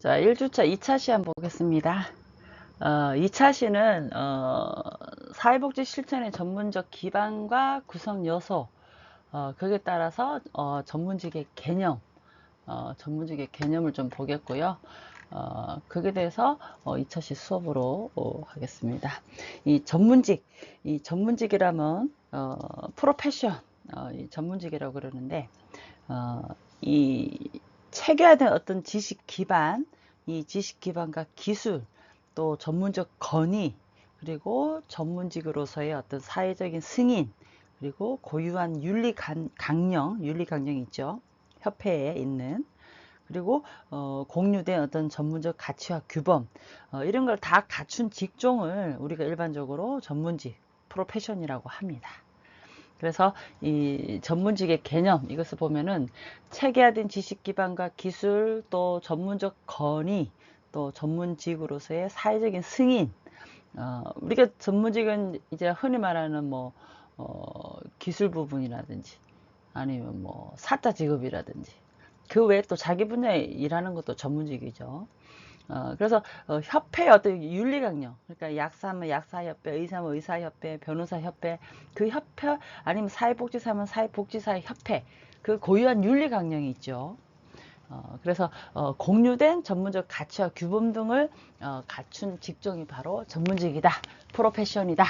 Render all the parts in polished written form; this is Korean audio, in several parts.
자, 1주차 2차 시험 보겠습니다. 2차 시는 사회복지 실천의 전문적 기반과 구성 요소, 거기에 따라서 전문직의 개념, 전문직의 개념을 좀 보겠고요. 거기에 대해서 2차 시 수업으로 하겠습니다. 이 전문직이라면 프로페션, 이 전문직이라고 그러는데 이 체계화된 어떤 지식 기반, 이 지식 기반과 기술, 또 전문적 건의, 그리고 전문직으로서의 어떤 사회적인 승인, 그리고 고유한 윤리 강령이 있죠. 협회에 있는. 그리고 공유된 어떤 전문적 가치와 규범, 이런 걸 다 갖춘 직종을 우리가 일반적으로 전문직, 프로페션이라고 합니다. 그래서 이 전문직의 개념, 이것을 보면은 체계화된 지식 기반과 기술, 또 전문적 건의, 또 전문직으로서의 사회적인 승인. 우리가 전문직은 이제 흔히 말하는 기술 부분이라든지 아니면 사자 직업이라든지 그 외에 또 자기 분야에 일하는 것도 전문직이죠. 그래서 협회의 어떤 윤리강령, 그러니까 약사면 약사협회, 의사면 의사협회, 변호사협회, 그 협회, 아니면 사회복지사면 사회복지사협회, 그 고유한 윤리강령이 있죠. 그래서 공유된 전문적 가치와 규범 등을 갖춘 직종이 바로 전문직이다, 프로페션이다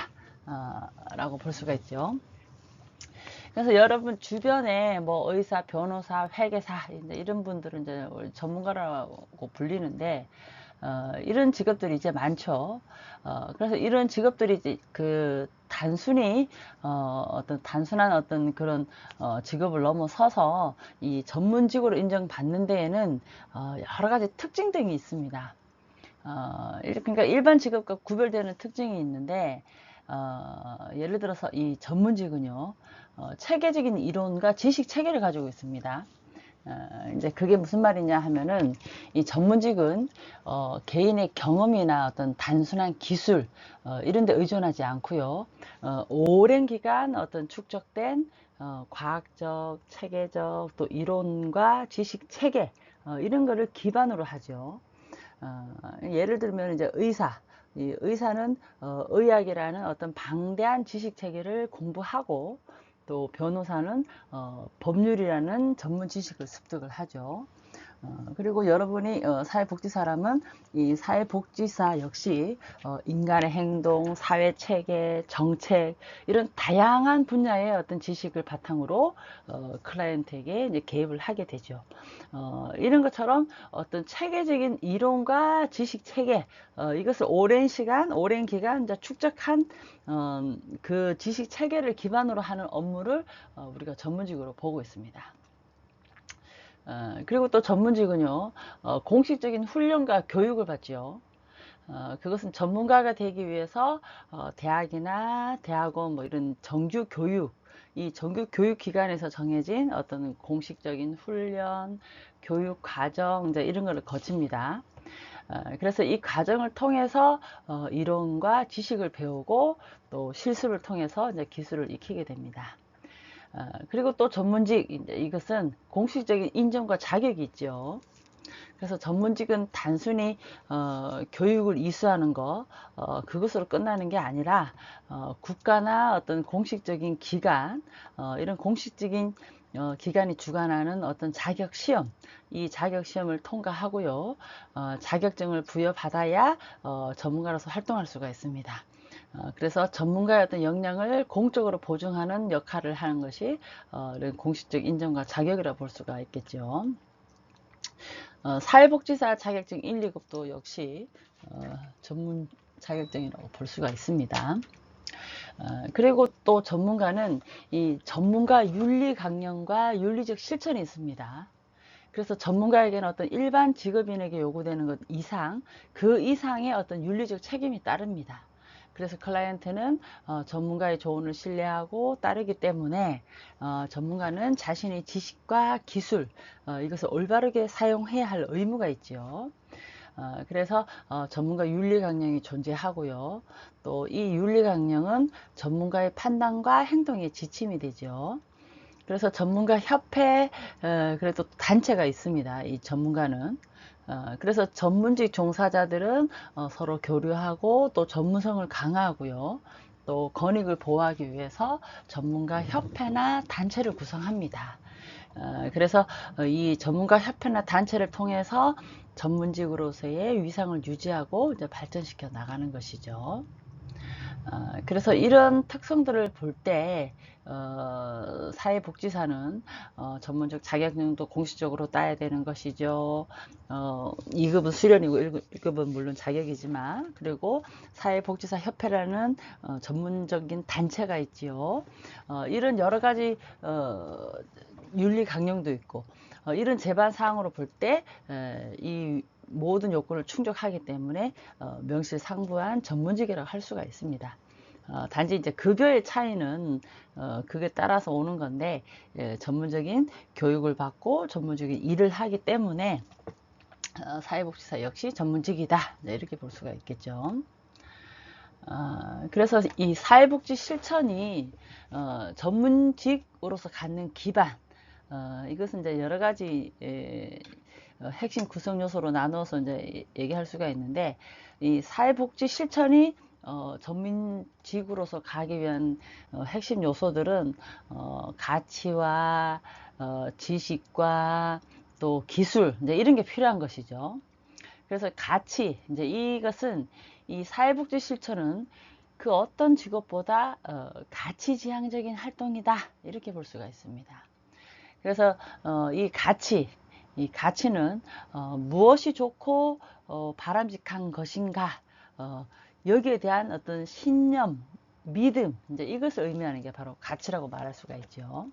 라고 볼 수가 있죠. 그래서 여러분 주변에 의사, 변호사, 회계사 이런 분들은 이제 전문가라고 불리는데 이런 직업들이 이제 많죠. 그래서 이런 직업들이 이제 단순히 어떤 단순한 어떤 그런 직업을 넘어서서 이 전문직으로 인정받는 데에는 여러 가지 특징 등이 있습니다. 그러니까 일반 직업과 구별되는 특징이 있는데 예를 들어서 이 전문직은요, 체계적인 이론과 지식 체계를 가지고 있습니다. 이제 그게 무슨 말이냐 하면은 이 전문직은 개인의 경험이나 어떤 단순한 기술 이런 데 의존하지 않고요. 오랜 기간 어떤 축적된 과학적, 체계적 또 이론과 지식 체계 이런 거를 기반으로 하죠. 예를 들면 이제 이 의사는 의학이라는 어떤 방대한 지식 체계를 공부하고 또 변호사는 법률이라는 전문 지식을 습득을 하죠. 그리고 여러분이 사회복지사라면 이 사회복지사 역시 인간의 행동, 사회체계, 정책 이런 다양한 분야의 어떤 지식을 바탕으로 클라이언트에게 이제 개입을 하게 되죠. 이런 것처럼 어떤 체계적인 이론과 지식 체계 이것을 오랜 시간, 오랜 기간 이제 축적한 그 지식 체계를 기반으로 하는 업무를 우리가 전문직으로 보고 있습니다. 그리고 또 전문직은요, 공식적인 훈련과 교육을 받죠. 그것은 전문가가 되기 위해서 대학이나 대학원 이런 정규 교육, 이 정규 교육 기관에서 정해진 어떤 공식적인 훈련, 교육 과정 이제 이런 거를 거칩니다. 그래서 이 과정을 통해서 이론과 지식을 배우고 또 실습을 통해서 이제 기술을 익히게 됩니다. 그리고 또 전문직, 이것은 공식적인 인정과 자격이 있죠. 그래서 전문직은 단순히 교육을 이수하는 거 그것으로 끝나는 게 아니라 국가나 어떤 공식적인 기관 이런 공식적인 기관이 주관하는 어떤 자격 시험, 이 자격 시험을 통과하고요, 자격증을 부여받아야 전문가로서 활동할 수가 있습니다. 그래서 전문가의 어떤 역량을 공적으로 보증하는 역할을 하는 것이 이런 공식적 인정과 자격이라 볼 수가 있겠죠. 사회복지사 자격증 1, 2급도 역시 전문 자격증이라고 볼 수가 있습니다. 그리고 또 전문가는 이 전문가 윤리 강령과 윤리적 실천이 있습니다. 그래서 전문가에게는 어떤 일반 직업인에게 요구되는 것 이상, 그 이상의 어떤 윤리적 책임이 따릅니다. 그래서 클라이언트는 전문가의 조언을 신뢰하고 따르기 때문에 전문가는 자신의 지식과 기술 이것을 올바르게 사용해야 할 의무가 있죠. 그래서 전문가 윤리 강령이 존재하고요. 또 이 윤리 강령은 전문가의 판단과 행동의 지침이 되죠. 그래서 전문가 협회, 그래도 단체가 있습니다. 이 전문가는. 그래서 전문직 종사자들은 서로 교류하고 또 전문성을 강화하고요. 또 권익을 보호하기 위해서 전문가 협회나 단체를 구성합니다. 그래서 이 전문가 협회나 단체를 통해서 전문직으로서의 위상을 유지하고 이제 발전시켜 나가는 것이죠. 그래서 이런 특성들을 볼 때 사회복지사는 전문적 자격증도 공식적으로 따야 되는 것이죠. 2급은 수련이고 1급은 물론 자격이지만, 그리고 사회복지사 협회라는 전문적인 단체가 있지요. 이런 여러 가지 윤리 강령도 있고, 이런 제반 사항으로 볼 때 이 모든 요건을 충족하기 때문에 명실상부한 전문직이라고 할 수가 있습니다. 단지 이제 급여의 차이는 그게 따라서 오는 건데, 전문적인 교육을 받고 전문적인 일을 하기 때문에 사회복지사 역시 전문직이다, 이렇게 볼 수가 있겠죠. 그래서 이 사회복지 실천이 전문직으로서 갖는 기반, 이것은 이제 여러 가지 핵심 구성 요소로 나누어서 이제 얘기할 수가 있는데, 이 사회복지 실천이 전문직으로서 가기 위한 핵심 요소들은 가치와 지식과 또 기술, 이제 이런 게 필요한 것이죠. 그래서 가치, 이제 이것은 이 사회복지 실천은 그 어떤 직업보다 가치지향적인 활동이다, 이렇게 볼 수가 있습니다. 그래서 이 가치는 무엇이 좋고 바람직한 것인가, 여기에 대한 어떤 신념, 믿음, 이제 이것을 의미하는 게 바로 가치라고 말할 수가 있죠.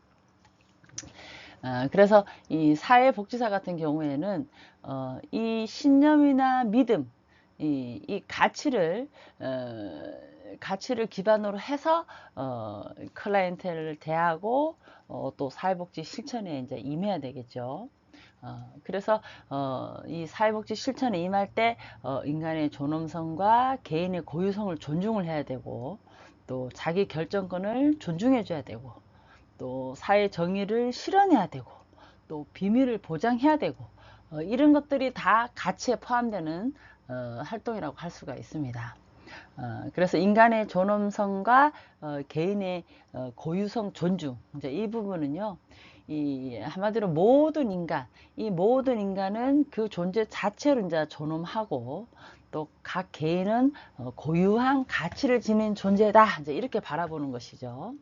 그래서 이 사회복지사 같은 경우에는 이 신념이나 믿음, 이 가치를 기반으로 해서 클라이언트를 대하고 또 사회복지 실천에 이제 임해야 되겠죠. 그래서 이 사회복지 실천에 임할 때 인간의 존엄성과 개인의 고유성을 존중을 해야 되고, 또 자기 결정권을 존중해 줘야 되고, 또 사회 정의를 실현해야 되고, 또 비밀을 보장해야 되고, 이런 것들이 다 가치에 포함되는 활동이라고 할 수가 있습니다. 그래서 인간의 존엄성과 개인의 고유성 존중, 이제 이 부분은요, 이 한마디로 이 모든 인간은 그 존재 자체로 이제 존엄하고, 또 각 개인은 고유한 가치를 지닌 존재다, 이제 이렇게 바라보는 것이죠.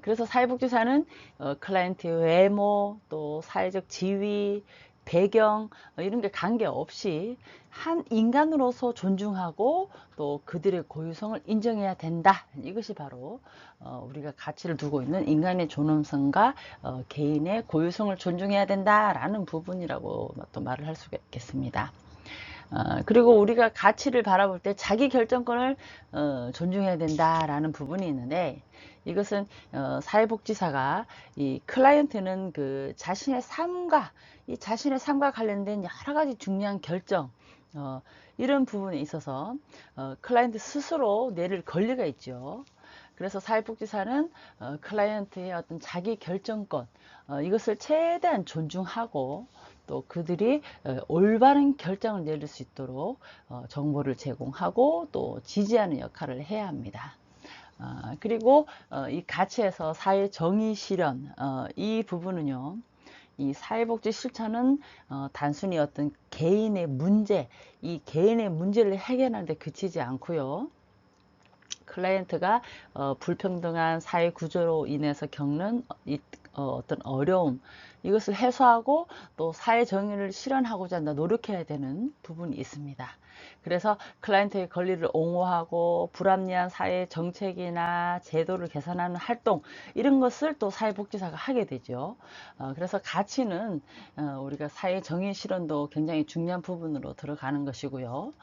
그래서 사회복지사는 클라이언트의 외모, 또 사회적 지위, 배경, 이런 게 관계없이 한 인간으로서 존중하고 또 그들의 고유성을 인정해야 된다. 이것이 바로 우리가 가치를 두고 있는 인간의 존엄성과 개인의 고유성을 존중해야 된다라는 부분이라고 또 말을 할 수가 있겠습니다. 그리고 우리가 가치를 바라볼 때 자기 결정권을 존중해야 된다라는 부분이 있는데, 이것은 사회복지사가 이 클라이언트는 그 자신의 삶과 관련된 여러 가지 중요한 결정, 이런 부분에 있어서 클라이언트 스스로 내릴 권리가 있죠. 그래서 사회복지사는 클라이언트의 어떤 자기 결정권, 이것을 최대한 존중하고, 또 그들이 올바른 결정을 내릴 수 있도록 정보를 제공하고 또 지지하는 역할을 해야 합니다. 그리고 이 가치에서 사회 정의 실현, 이 부분은요, 이 사회복지 실천은 단순히 어떤 이 개인의 문제를 해결하는 데 그치지 않고요, 클라이언트가 불평등한 사회 구조로 인해서 겪는 어떤 어려움, 이것을 해소하고 또 사회 정의를 실현하고자 노력해야 되는 부분이 있습니다. 그래서 클라이언트의 권리를 옹호하고 불합리한 사회 정책이나 제도를 개선하는 활동, 이런 것을 또 사회복지사가 하게 되죠. 그래서 가치는 우리가 사회 정의 실현도 굉장히 중요한 부분으로 들어가는 것이고요.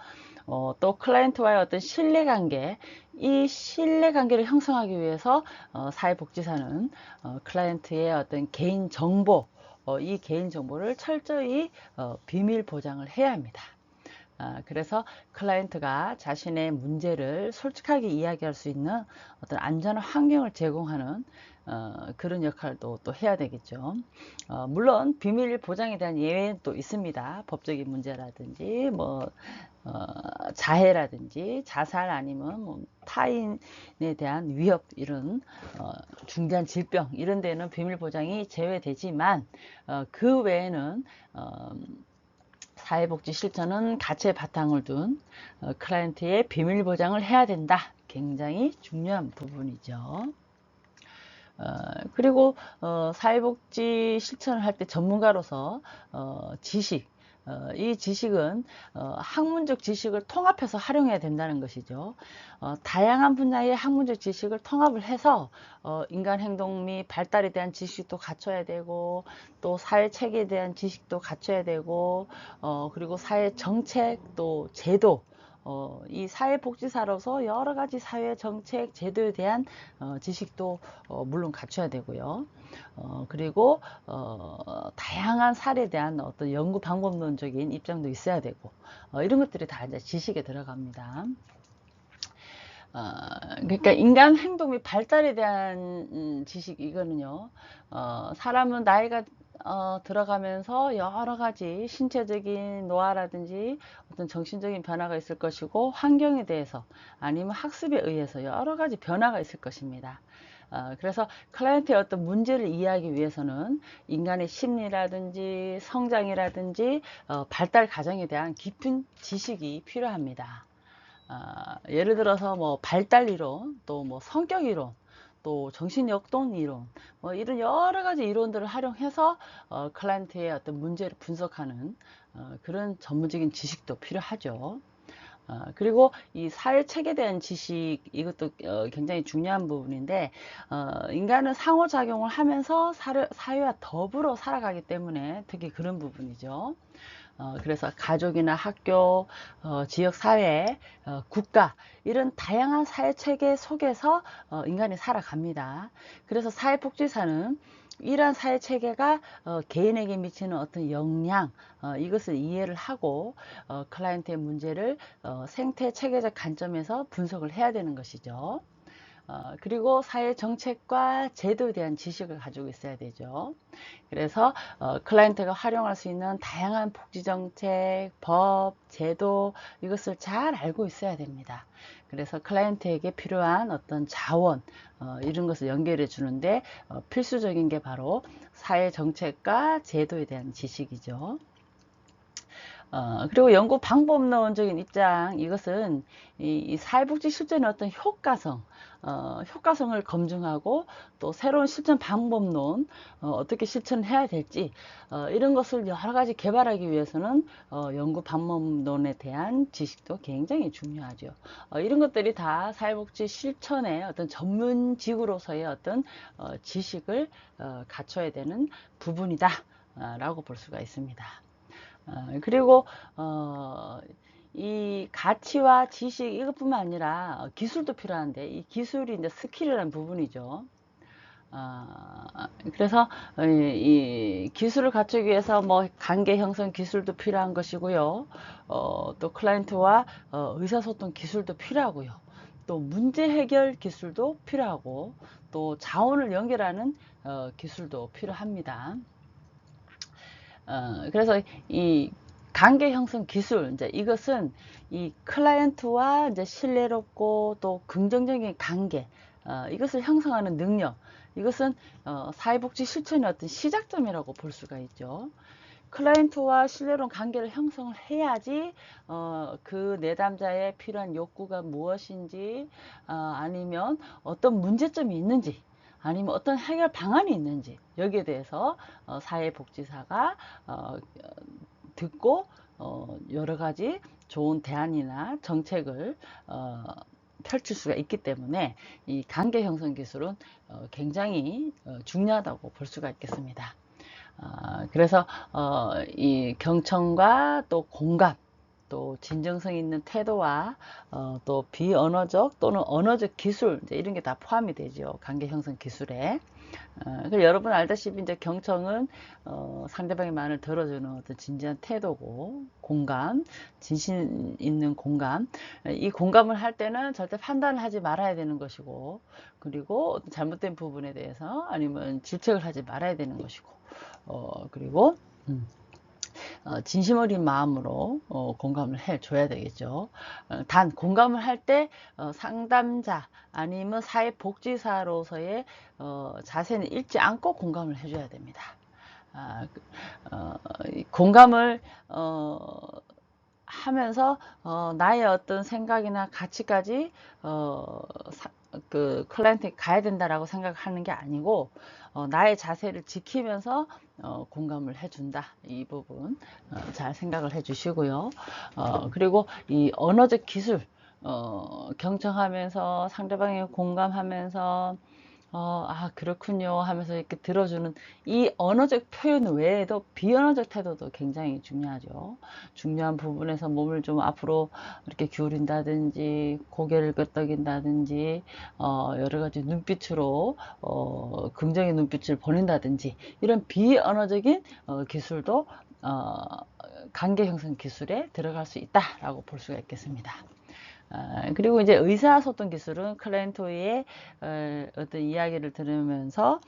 또 클라이언트와의 어떤 이 신뢰관계를 형성하기 위해서 사회복지사는 클라이언트의 어떤 개인 정보, 이 개인 정보를 철저히 비밀 보장을 해야 합니다. 그래서 클라이언트가 자신의 문제를 솔직하게 이야기할 수 있는 어떤 안전한 환경을 제공하는 그런 역할도 또 해야 되겠죠. 물론 비밀 보장에 대한 예외는 또 있습니다. 법적인 문제라든지 뭐 자해라든지 자살 아니면 뭐 타인에 대한 위협 이런 중대한 질병 이런 데는 비밀 보장이 제외되지만 그 외에는 사회복지 실천은 가치에 바탕을 둔 클라이언트의 비밀 보장을 해야 된다. 굉장히 중요한 부분이죠. 그리고 사회복지 실천을 할 때 전문가로서 지식, 이 지식은 학문적 지식을 통합해서 활용해야 된다는 것이죠. 다양한 분야의 학문적 지식을 통합을 해서 인간 행동 및 발달에 대한 지식도 갖춰야 되고 또 사회 체계에 대한 지식도 갖춰야 되고 그리고 사회 정책 또 제도 이 사회복지사로서 여러 가지 사회 정책 제도에 대한 지식도 물론 갖춰야 되고요. 그리고 다양한 사례에 대한 어떤 연구 방법론적인 입장도 있어야 되고 이런 것들이 다 이제 지식에 들어갑니다. 그러니까 인간 행동 및 발달에 대한 지식 이거는요. 사람은 나이가 들어가면서 여러 가지 신체적인 노화라든지 어떤 정신적인 변화가 있을 것이고 환경에 대해서 아니면 학습에 의해서 여러 가지 변화가 있을 것입니다. 그래서 클라이언트의 어떤 문제를 이해하기 위해서는 인간의 심리라든지 성장이라든지 발달 과정에 대한 깊은 지식이 필요합니다. 예를 들어서 뭐 발달 이론, 또 뭐 성격 이론, 또 정신역동 이론, 뭐 이런 여러 가지 이론들을 활용해서 클라이언트의 어떤 문제를 분석하는 그런 전문적인 지식도 필요하죠. 그리고 이 사회 체계에 대한 지식 이것도 굉장히 중요한 부분인데 인간은 상호작용을 하면서 사회와 더불어 살아가기 때문에 특히 그런 부분이죠. 그래서 가족이나 학교, 지역사회, 국가 이런 다양한 사회체계 속에서 인간이 살아갑니다. 그래서 사회복지사는 이러한 사회체계가 개인에게 미치는 어떤 영향 이것을 이해를 하고 클라이언트의 문제를 생태체계적 관점에서 분석을 해야 되는 것이죠. 그리고 사회 정책과 제도에 대한 지식을 가지고 있어야 되죠. 그래서 클라이언트가 활용할 수 있는 다양한 복지 정책, 법, 제도 이것을 잘 알고 있어야 됩니다. 그래서 클라이언트에게 필요한 어떤 자원 이런 것을 연결해 주는데 필수적인 게 바로 사회 정책과 제도에 대한 지식이죠. 그리고 연구 방법론적인 입장, 이것은 이 사회복지 실천의 어떤 효과성을 검증하고 또 새로운 실천 방법론, 어떻게 실천해야 될지, 이런 것을 여러 가지 개발하기 위해서는 연구 방법론에 대한 지식도 굉장히 중요하죠. 이런 것들이 다 사회복지 실천의 어떤 전문직으로서의 어떤 지식을 갖춰야 되는 부분이다. 라고 볼 수가 있습니다. 그리고 이 가치와 지식 이것뿐만 아니라 기술도 필요한데 이 기술이 이제 스킬이라는 부분이죠. 그래서 이 기술을 갖추기 위해서 뭐 관계 형성 기술도 필요한 것이고요. 또 클라이언트와 의사소통 기술도 필요하고요. 또 문제 해결 기술도 필요하고 또 자원을 연결하는 기술도 필요합니다. 그래서 이 관계 형성 기술, 이제 이것은 이 클라이언트와 이제 신뢰롭고 또 긍정적인 관계, 이것을 형성하는 능력, 이것은 사회복지 실천의 어떤 시작점이라고 볼 수가 있죠. 클라이언트와 신뢰로운 관계를 형성을 해야지 그 내담자의 필요한 욕구가 무엇인지 아니면 어떤 문제점이 있는지 아니면 어떤 해결 방안이 있는지 여기에 대해서 사회복지사가 듣고 여러 가지 좋은 대안이나 정책을 펼칠 수가 있기 때문에 이 관계 형성 기술은 굉장히 중요하다고 볼 수가 있겠습니다. 그래서 이 경청과 또 공감 또 진정성 있는 태도와 또 비언어적 또는 언어적 기술 이제 이런 게 다 포함이 되죠. 관계 형성 기술에. 여러분 알다시피 이제 경청은 상대방의 말을 들어주는 어떤 진지한 태도고, 공감, 진심 있는 공감. 이 공감을 할 때는 절대 판단을 하지 말아야 되는 것이고, 그리고 어떤 잘못된 부분에 대해서 아니면 질책을 하지 말아야 되는 것이고, 그리고 진심 어린 마음으로 공감을 해줘야 되겠죠. 단 공감을 할 때 상담자 아니면 사회복지사로서의 자세는 잃지 않고 공감을 해줘야 됩니다. 공감을 하면서 나의 어떤 생각이나 가치까지 그 클라이언트에 가야 된다라고 생각하는 게 아니고 나의 자세를 지키면서 공감을 해준다. 이 부분 잘 생각을 해주시고요. 그리고 이 언어적 기술 경청하면서 상대방의 공감하면서 그렇군요 하면서 이렇게 들어주는 이 언어적 표현 외에도 비언어적 태도도 굉장히 중요하죠. 중요한 부분에서 몸을 좀 앞으로 이렇게 기울인다든지 고개를 끄덕인다든지 여러 가지 눈빛으로 긍정의 눈빛을 보낸다든지 이런 비언어적인 기술도 관계 형성 기술에 들어갈 수 있다라고 볼 수가 있겠습니다. 그리고 이제 의사소통 기술은 클라이언트의 어떤 이야기를 들으면서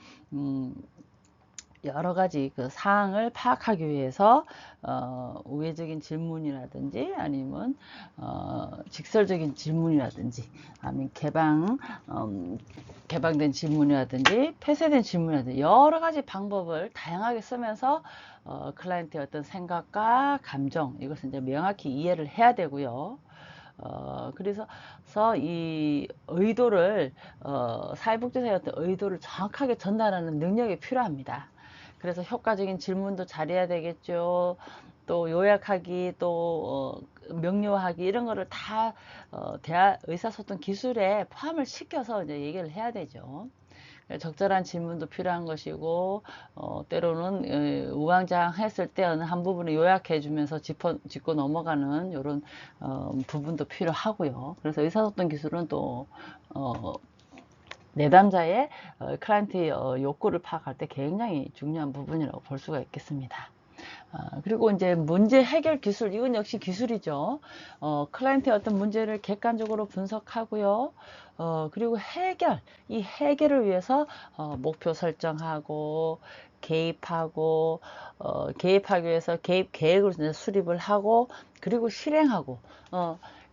여러 가지 그 사항을 파악하기 위해서 우회적인 질문이라든지 아니면 직설적인 질문이라든지 아니면 개방된 질문이라든지 폐쇄된 질문이라든지 여러 가지 방법을 다양하게 쓰면서 클라이언트의 어떤 생각과 감정 이것을 이제 명확히 이해를 해야 되고요. 그래서 이 의도를 사회복지사의 어떤 의도를 정확하게 전달하는 능력이 필요합니다. 그래서 효과적인 질문도 잘해야 되겠죠. 또 요약하기, 또 명료하기 이런 거를 다 대화 의사소통 기술에 포함을 시켜서 이제 얘기를 해야 되죠. 적절한 질문도 필요한 것이고 때로는 우왕좌왕했을 때 어느 한 부분을 요약해 주면서 짚고 넘어가는 이런 부분도 필요하고요. 그래서 의사소통 기술은 또 내담자의 클라이언트의 욕구를 파악할 때 굉장히 중요한 부분이라고 볼 수가 있겠습니다. 그리고 이제 문제 해결 기술, 이건 역시 기술이죠. 클라이언트의 어떤 문제를 객관적으로 분석하고요. 그리고 이 해결을 위해서 목표 설정하고 개입하고 개입하기 위해서 개입 계획을 이제 수립을 하고 그리고 실행하고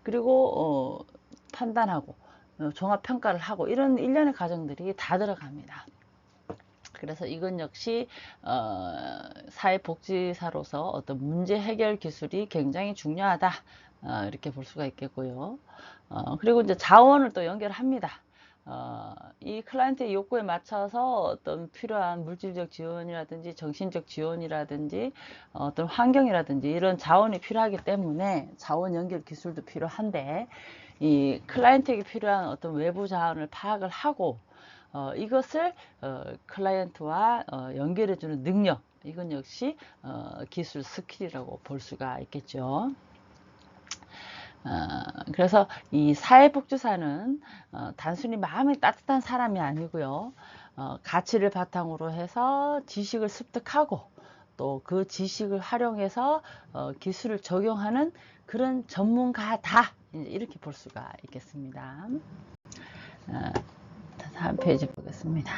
그리고 판단하고 종합 평가를 하고 이런 일련의 과정들이 다 들어갑니다. 그래서 이건 역시 사회복지사로서 어떤 문제 해결 기술이 굉장히 중요하다 이렇게 볼 수가 있겠고요. 그리고 이제 자원을 또 연결합니다. 이 클라이언트의 욕구에 맞춰서 어떤 필요한 물질적 지원이라든지 정신적 지원이라든지 어떤 환경이라든지 이런 자원이 필요하기 때문에 자원 연결 기술도 필요한데 이 클라이언트에게 필요한 어떤 외부 자원을 파악을 하고 이것을 클라이언트와 연결해주는 능력 이건 역시 기술 스킬이라고 볼 수가 있겠죠. 그래서 이 사회복지사는 단순히 마음이 따뜻한 사람이 아니고요. 가치를 바탕으로 해서 지식을 습득하고 또 그 지식을 활용해서 기술을 적용하는 그런 전문가다 이렇게 볼 수가 있겠습니다. 다음 페이지 보겠습니다.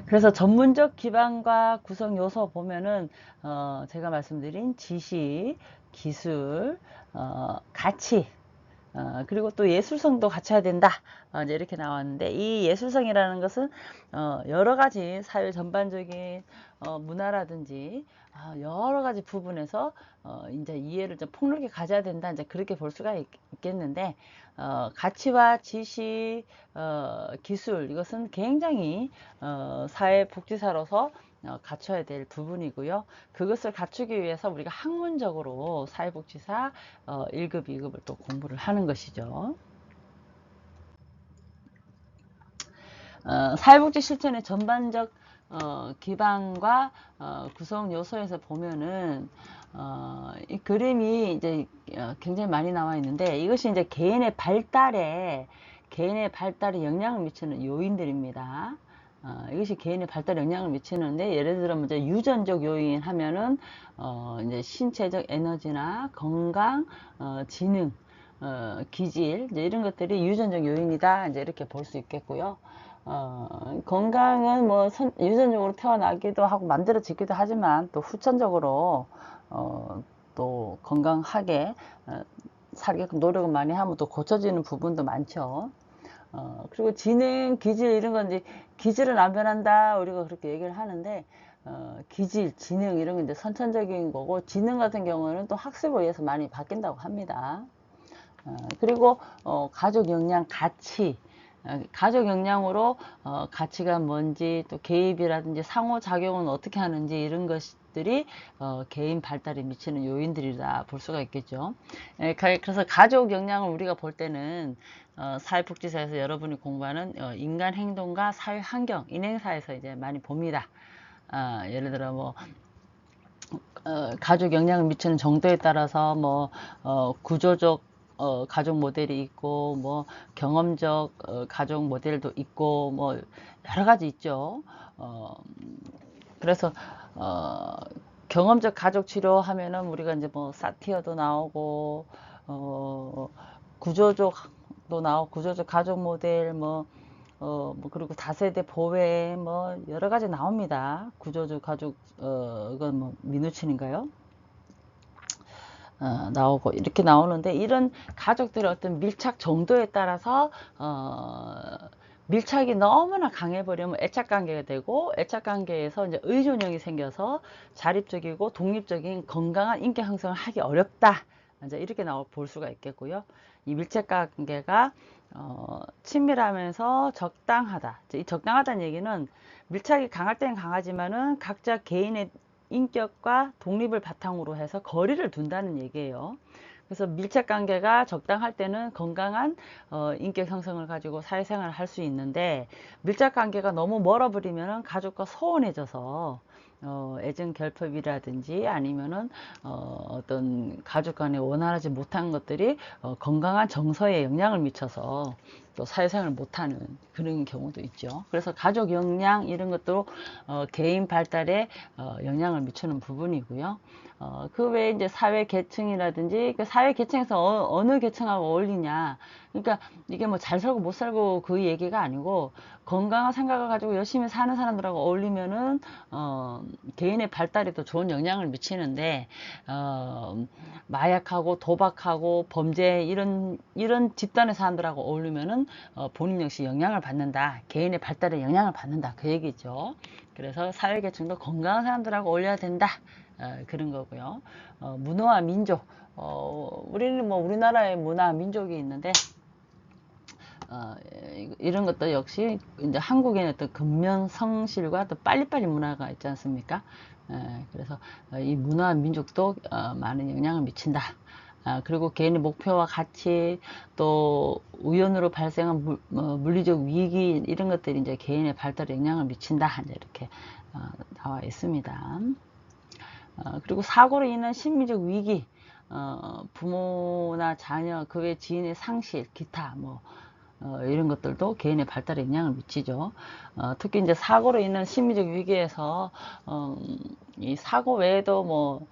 그래서 전문적 기반과 구성 요소 보면은 제가 말씀드린 지식, 기술, 가치 그리고 또 예술성도 갖춰야 된다 이제 이렇게 나왔는데 이 예술성이라는 것은 여러 가지 사회 전반적인 문화라든지 여러 가지 부분에서 이제 이해를 좀 폭넓게 가져야 된다 이제 그렇게 볼 수가 있겠는데 가치와 지식, 기술 이것은 굉장히 사회복지사로서 갖춰야 될 부분이고요. 그것을 갖추기 위해서 우리가 학문적으로 사회복지사 1급, 2급을 또 공부를 하는 것이죠. 사회복지 실천의 전반적 기반과 구성 요소에서 보면은 이 그림이 이제 굉장히 많이 나와 있는데 이것이 이제 개인의 발달에 영향을 미치는 요인들입니다. 이것이 개인의 발달에 영향을 미치는데, 예를 들어 이제 유전적 요인 하면은 이제 신체적 에너지나 건강, 지능, 기질, 이제 이런 것들이 유전적 요인이다, 이제 이렇게 볼 수 있겠고요. 건강은 뭐 유전적으로 태어나기도 하고 만들어지기도 하지만, 또 후천적으로 또 건강하게 살게끔 노력을 많이 하면 또 고쳐지는 부분도 많죠. 그리고 지능, 기질 이런 건 이제 기질은 안 변한다, 우리가 그렇게 얘기를 하는데, 기질, 지능 이런 건 이제 선천적인 거고, 지능 같은 경우는 또 학습에 의해서 많이 바뀐다고 합니다. 그리고 가족 역량, 가치, 가족 역량으로 가치가 뭔지, 또 개입이라든지 상호작용은 어떻게 하는지, 이런 것들이 개인 발달에 미치는 요인들이라 볼 수가 있겠죠. 그래서 가족 역량을 우리가 볼 때는 사회복지사에서 여러분이 공부하는 인간 행동과 사회 환경, 인행사에서 이제 많이 봅니다. 예를 들어 뭐 가족 영향을 미치는 정도에 따라서 뭐 구조적 가족 모델이 있고, 뭐 경험적 가족 모델도 있고, 뭐 여러 가지 있죠. 어, 그래서 어, 경험적 가족 치료하면은 우리가 이제 뭐 사티어도 나오고, 어, 구조적도 나오고, 구조적 가족 모델, 뭐 그리고 다세대 보회, 뭐 여러 가지 나옵니다. 구조적 가족, 이건 뭐 민우친인가요? 나오고 이렇게 나오는데, 이런 가족들의 어떤 밀착 정도에 따라서 밀착이 너무나 강해버리면 애착 관계가 되고, 애착 관계에서 이제 의존형이 생겨서 자립적이고 독립적인 건강한 인격 형성을 하기 어렵다, 이제 이렇게 볼 수가 있겠고요. 이 밀착 관계가 친밀하면서 적당하다. 이 적당하다는 얘기는 밀착이 강할 때는 강하지만은 각자 개인의 인격과 독립을 바탕으로 해서 거리를 둔다는 얘기예요. 그래서 밀착 관계가 적당할 때는 건강한 인격 형성을 가지고 사회생활을 할 수 있는데, 밀착 관계가 너무 멀어버리면 가족과 소원해져서 애정 결핍이라든지 아니면은 어떤 가족 간에 원활하지 못한 것들이 건강한 정서에 영향을 미쳐서 또 사회생활을 못하는 그런 경우도 있죠. 그래서 가족 역량 이런 것도 개인 발달에 영향을 미치는 부분이고요. 그 외에 이제 사회 계층이라든지, 그 사회 계층에서 어느 계층하고 어울리냐. 그러니까 이게 뭐 잘 살고 못 살고 그 얘기가 아니고, 건강한 생각을 가지고 열심히 사는 사람들하고 어울리면은 개인의 발달에 더 좋은 영향을 미치는데, 마약하고 도박하고 범죄 이런 집단의 사람들하고 어울리면은 본인 역시 영향을 받는다. 개인의 발달에 영향을 받는다. 그 얘기죠. 그래서 사회계층도 건강한 사람들하고 어울려야 된다. 그런 거고요. 문화와 민족. 우리는 뭐 우리나라의 문화 민족이 있는데, 이런 것도 역시 이제 한국에는 또 근면 성실과 또 빨리빨리 문화가 있지 않습니까? 그래서 이 문화 민족도 많은 영향을 미친다. 그리고 개인의 목표와 가치, 또 우연으로 발생한 물리적 위기 이런 것들이 이제 개인의 발달에 영향을 미친다. 이제 이렇게 나와 있습니다. 그리고 사고로 인한 심리적 위기, 부모나 자녀, 그 외 지인의 상실, 기타 뭐 이런 것들도 개인의 발달에 영향을 미치죠. 특히 이제 사고로 인한 심리적 위기에서 이 사고 외에도 뭐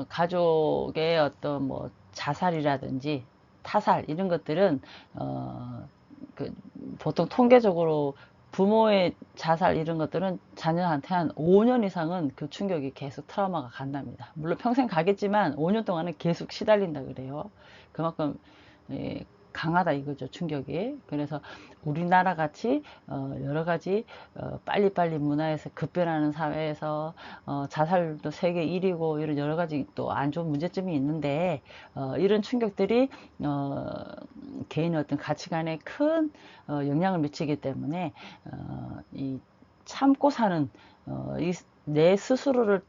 가족의 어떤 뭐 자살이라든지 타살 이런 것들은 그 보통 통계적으로 부모의 자살 이런 것들은 자녀한테 한 5년 이상은 그 충격이 계속 트라우마가 간답니다. 물론 평생 가겠지만 5년 동안은 계속 시달린다 그래요. 그만큼 예, 강하다 이거죠, 충격이. 그래서 우리나라 같이 여러 가지 빨리빨리 문화에서 급변하는 사회에서 자살도 세계 1위고 이런 여러 가지 또 안 좋은 문제점이 있는데, 이런 충격들이 개인의 어떤 가치관에 큰 영향을 미치기 때문에 이 참고 사는 내 스스로를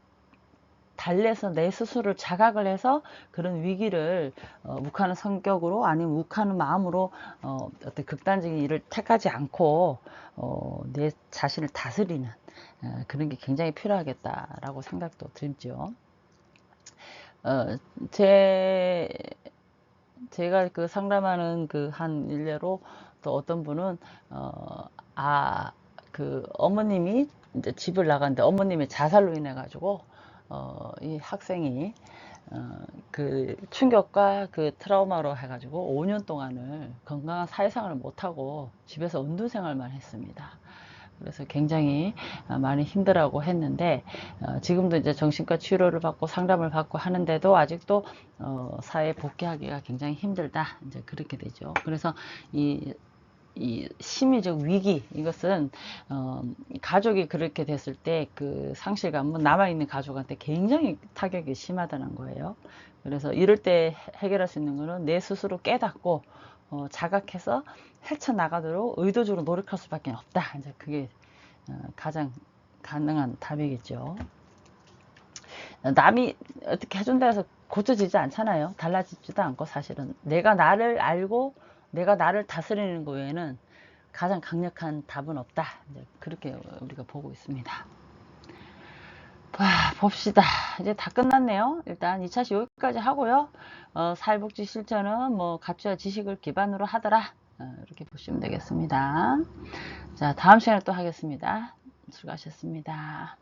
달래서 내 스스로를 자각을 해서 그런 위기를 욱하는 성격으로 아니면 욱하는 마음으로 어떤 극단적인 일을 택하지 않고 내 자신을 다스리는 그런 게 굉장히 필요하겠다라고 생각도 들죠. 어, 제 제가 그 상담하는 그 한 일례로 또 어떤 분은 아 그 어머님이 이제 집을 나갔는데 어머님의 자살로 인해 가지고 이 학생이 그 충격과 그 트라우마로 해가지고 5년 동안을 건강한 사회생활을 못하고 집에서 은둔 생활만 했습니다. 그래서 굉장히 많이 힘들어하고 했는데 지금도 이제 정신과 치료를 받고 상담을 받고 하는데도 아직도 사회에 복귀하기가 굉장히 힘들다, 이제 그렇게 되죠. 그래서 이 심리적 위기, 이것은 가족이 그렇게 됐을 때 그 상실감은 남아있는 가족한테 굉장히 타격이 심하다는 거예요. 그래서 이럴 때 해결할 수 있는 거는 내 스스로 깨닫고 자각해서 헤쳐나가도록 의도적으로 노력할 수밖에 없다, 이제 그게 가장 가능한 답이겠죠. 남이 어떻게 해준다 해서 고쳐지지 않잖아요. 달라지지도 않고, 사실은 내가 나를 알고 내가 나를 다스리는 거 외에는 가장 강력한 답은 없다, 이제 그렇게 우리가 보고 있습니다. 봅시다. 이제 다 끝났네요. 일단 2차시 여기까지 하고요. 사회복지 실천은 뭐 가치와 지식을 기반으로 하더라, 이렇게 보시면 되겠습니다. 자, 다음 시간에 또 하겠습니다. 수고하셨습니다.